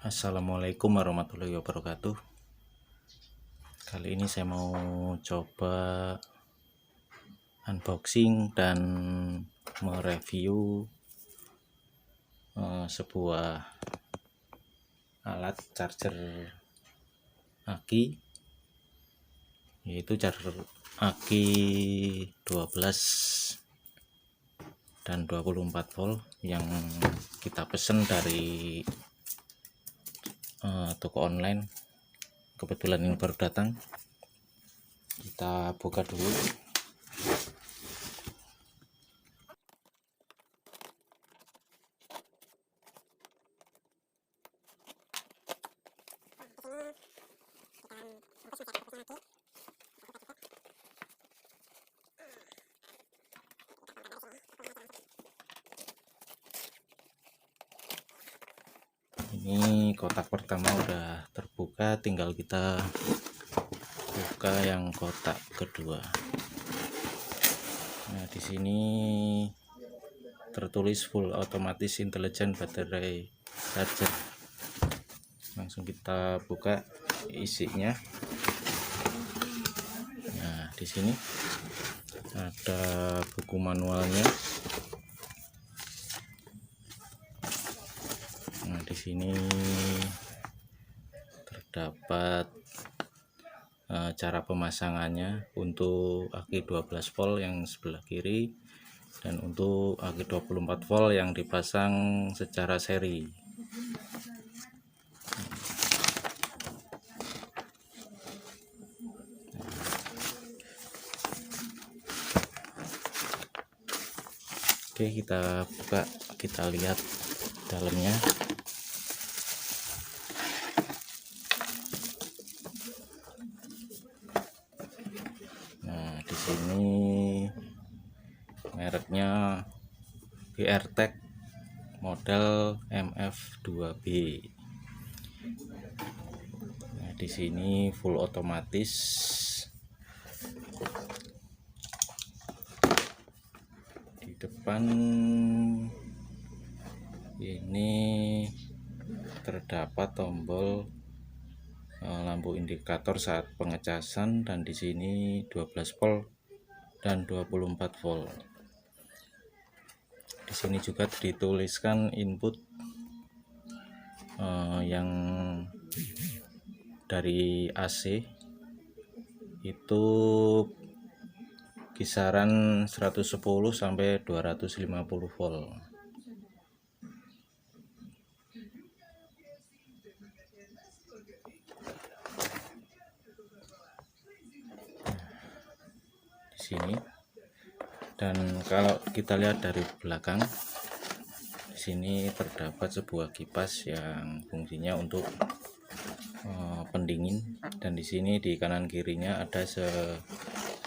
Assalamualaikum warahmatullahi wabarakatuh. Kali ini saya mau coba unboxing dan mereview sebuah alat charger aki, yaitu charger aki 12 dan 24 volt yang kita pesen dari toko online. Kebetulan ini baru datang, kita buka dulu. Ini kotak pertama udah terbuka, tinggal kita buka yang kotak kedua. Nah, di sini tertulis full automatic intelligent battery charger. Langsung kita buka isinya. Nah, di sini ada buku manualnya. Nah, di sini terdapat cara pemasangannya untuk aki 12 volt yang sebelah kiri dan untuk aki 24 volt yang dipasang secara seri. Oke, kita buka, kita lihat dalamnya. Nah, di sini mereknya BRTech model MF2B. Nah, di sini full otomatis. Di depan ini terdapat tombol lampu indikator saat pengecasan, dan di sini 12 volt dan 24 volt. Di sini juga dituliskan input yang dari AC itu kisaran 110 sampai 250 volt. Di sini, dan kalau kita lihat dari belakang, di sini terdapat sebuah kipas yang fungsinya untuk pendingin, dan di sini di kanan kirinya ada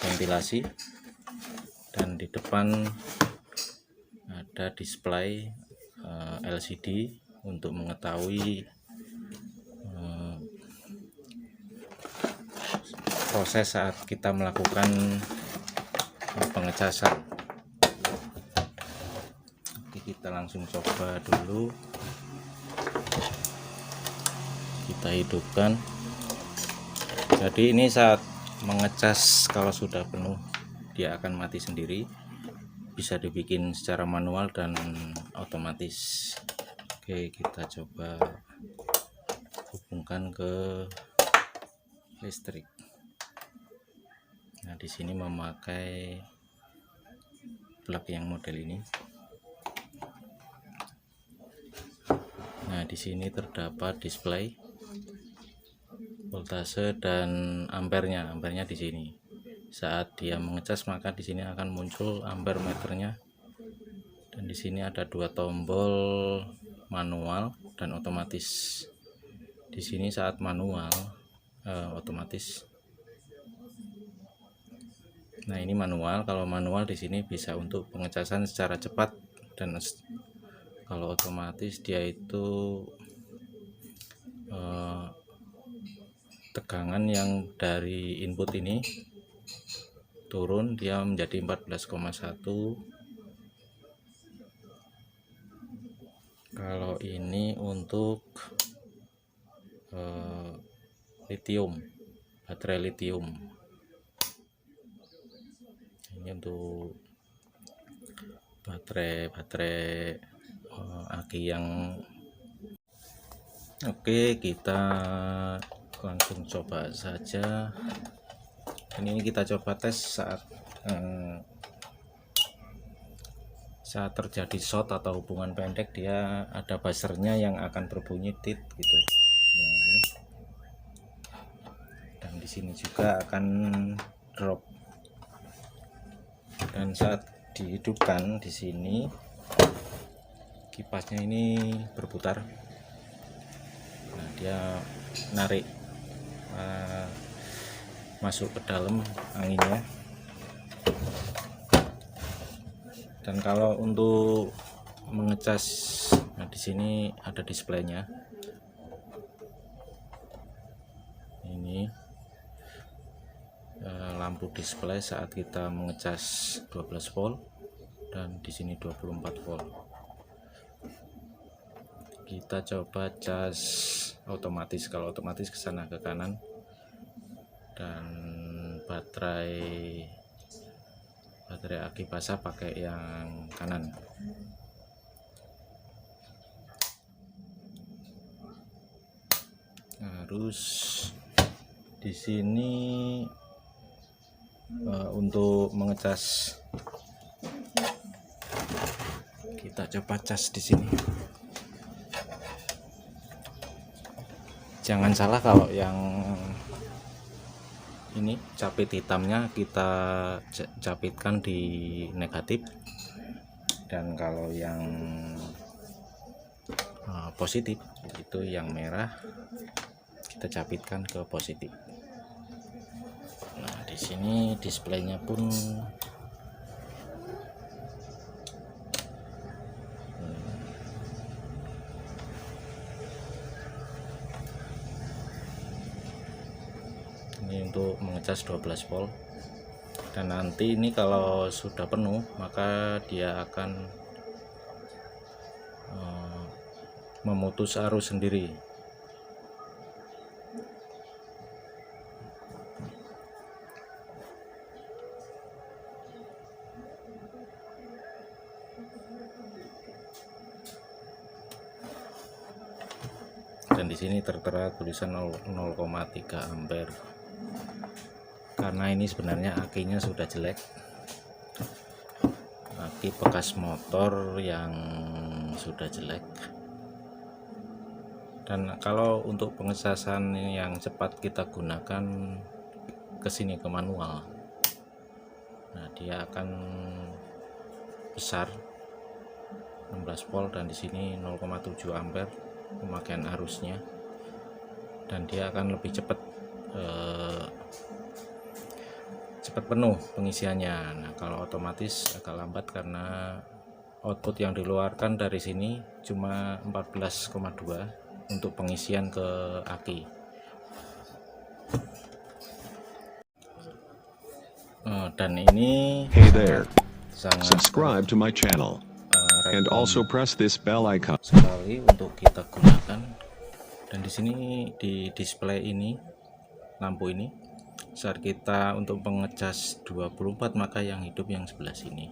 ventilasi, dan di depan ada display LCD untuk mengetahui proses saat kita melakukan pengecasan. Oke, kita langsung coba dulu. Kita hidupkan. Jadi ini saat mengecas, kalau sudah penuh dia akan mati sendiri. Bisa dibikin secara manual dan otomatis. Oke, kita coba hubungkan ke listrik. Nah, di sini memakai plug yang model ini. Nah, di sini terdapat display voltase dan ampernya. Ampernya di sini. Saat dia mengecas, maka di sini akan muncul ampere meternya. Dan di sini ada dua tombol manual dan otomatis. Di sini saat manual otomatis. Nah, ini manual. Kalau manual di sini bisa untuk pengecasan secara cepat, dan kalau otomatis dia itu tegangan yang dari input ini turun, dia menjadi 14,1. Kalau ini untuk lithium, baterai lithium. Ini untuk baterai aki yang oke. Kita langsung coba saja. Ini kita coba tes saat terjadi short atau hubungan pendek, dia ada buzzernya yang akan berbunyi tit gitu. Nah, ini. Dan di sini juga akan drop. Dan saat dihidupkan di sini kipasnya ini berputar. Nah, dia narik masuk ke dalam anginnya. Dan kalau untuk mengecas, nah di sini ada displaynya. Ini lampu display saat kita mengecas 12 volt dan di sini 24 volt. Kita coba cas otomatis. Kalau otomatis ke sana ke kanan, dan baterai aki basah pakai yang kanan. Harus di sini untuk mengecas, kita coba cas di sini. Jangan salah, kalau yang ini capit hitamnya kita capitkan di negatif, dan kalau yang positif itu yang merah kita capitkan ke positif. Nah, di sini displaynya pun ini untuk mengecas 12 volt. Dan nanti ini kalau sudah penuh, maka dia akan memutus arus sendiri. Dan di sini tertera tulisan 0,3 ampere. Karena ini sebenarnya akinya sudah jelek, aki bekas motor yang sudah jelek. Dan kalau untuk pengecasan yang cepat kita gunakan ke sini ke manual. Nah, dia akan besar 16 volt dan di sini 0,7 ampere pemakaian arusnya, dan dia akan lebih cepat penuh pengisiannya. Nah, kalau otomatis agak lambat karena output yang dikeluarkan dari sini cuma 14,2 untuk pengisian ke aki. Dan ini Hey there, sangat subscribe to my channel and also press this bell icon sekali untuk kita gunakan. Dan di sini di display ini, lampu ini, saat kita untuk pengecas 24, maka yang hidup yang sebelah sini.